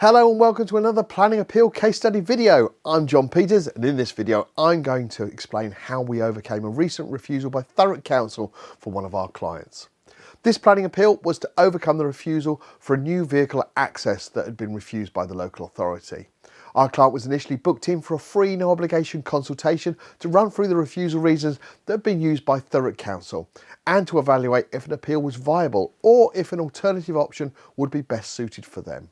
Hello and welcome to another Planning Appeal case study video. I'm John Peters, and in this video I'm going to explain how we overcame a recent refusal by Thurrock Council for one of our clients. This planning appeal was to overcome the refusal for a new vehicle access that had been refused by the local authority. Our client was initially booked in for a free no obligation consultation to run through the refusal reasons that had been used by Thurrock Council and to evaluate if an appeal was viable or if an alternative option would be best suited for them.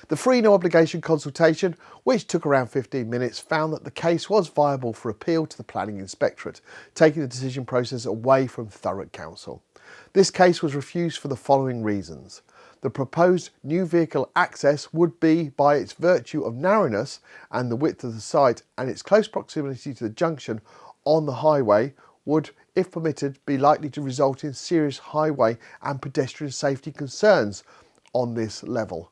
The free no obligation consultation, which took around 15 minutes, found that the case was viable for appeal to the Planning Inspectorate, taking the decision process away from Thurrock Council. This case was refused for the following reasons. The proposed new vehicle access would be, by its virtue of narrowness and the width of the site and its close proximity to the junction on the highway, would, if permitted, be likely to result in serious highway and pedestrian safety concerns on this level.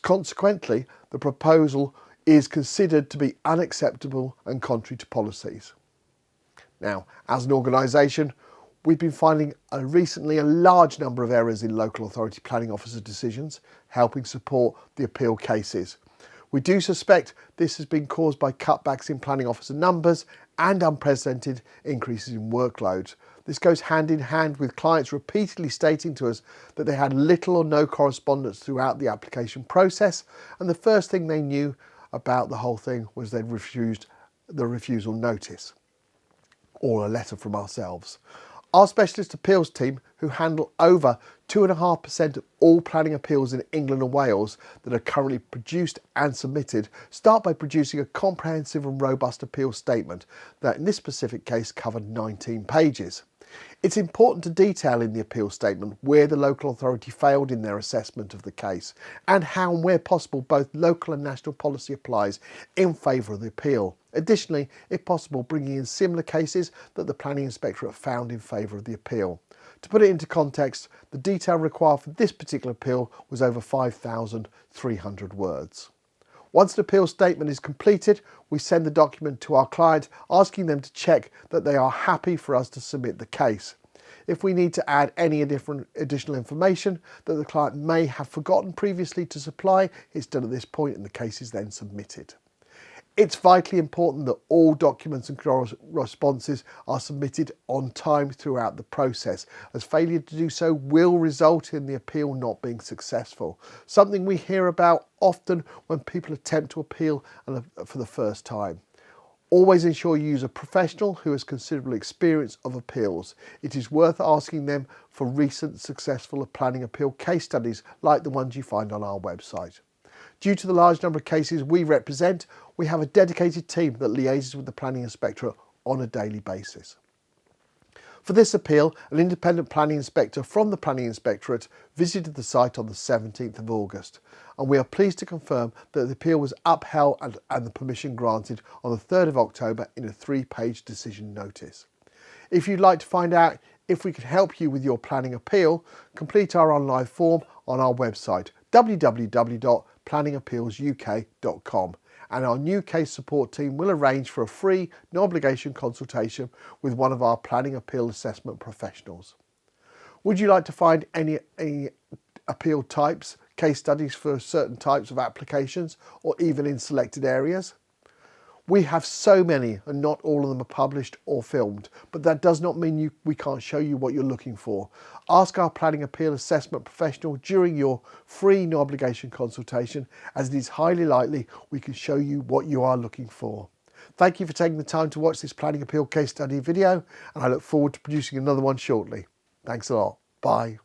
Consequently, the proposal is considered to be unacceptable and contrary to policies. Now, as an organisation, we've been finding recently a large number of errors in local authority planning officer decisions, helping support the appeal cases. We do suspect this has been caused by cutbacks in planning officer numbers and unprecedented increases in workload. This goes hand in hand with clients repeatedly stating to us that they had little or no correspondence throughout the application process, and the first thing they knew about the whole thing was they'd refused the refusal notice or a letter from ourselves. Our specialist appeals team, who handle over 2.5% of all planning appeals in England and Wales that are currently produced and submitted, start by producing a comprehensive and robust appeal statement that in this specific case covered 19 pages. It's important to detail in the appeal statement where the local authority failed in their assessment of the case and how and where possible both local and national policy applies in favour of the appeal. Additionally, if possible, bringing in similar cases that the Planning Inspectorate found in favour of the appeal. To put it into context, the detail required for this particular appeal was over 5,300 words. Once an appeal statement is completed, we send the document to our client, asking them to check that they are happy for us to submit the case. If we need to add any additional information that the client may have forgotten previously to supply, it's done at this point and the case is then submitted. It's vitally important that all documents and responses are submitted on time throughout the process, as failure to do so will result in the appeal not being successful, something we hear about often when people attempt to appeal for the first time. Always ensure you use a professional who has considerable experience of appeals. It is worth asking them for recent successful planning appeal case studies like the ones you find on our website. Due to the large number of cases we represent, we have a dedicated team that liaises with the Planning Inspectorate on a daily basis. For this appeal, an independent planning inspector from the Planning Inspectorate visited the site on the 17th of August, and we are pleased to confirm that the appeal was upheld and the permission granted on the 3rd of October in a 3-page decision notice. If you'd like to find out if we can help you with your planning appeal, complete our online form on our website www.planningappealsuk.com, and our new case support team will arrange for a free no obligation consultation with one of our planning appeal assessment professionals. Would you like to find any appeal types, case studies for certain types of applications, or even in selected areas? We have so many and not all of them are published or filmed, but that does not mean we can't show you what you're looking for. Ask our planning appeal assessment professional during your free no obligation consultation, as it is highly likely we can show you what you are looking for. Thank you for taking the time to watch this planning appeal case study video, and I look forward to producing another one shortly. Thanks a lot. Bye.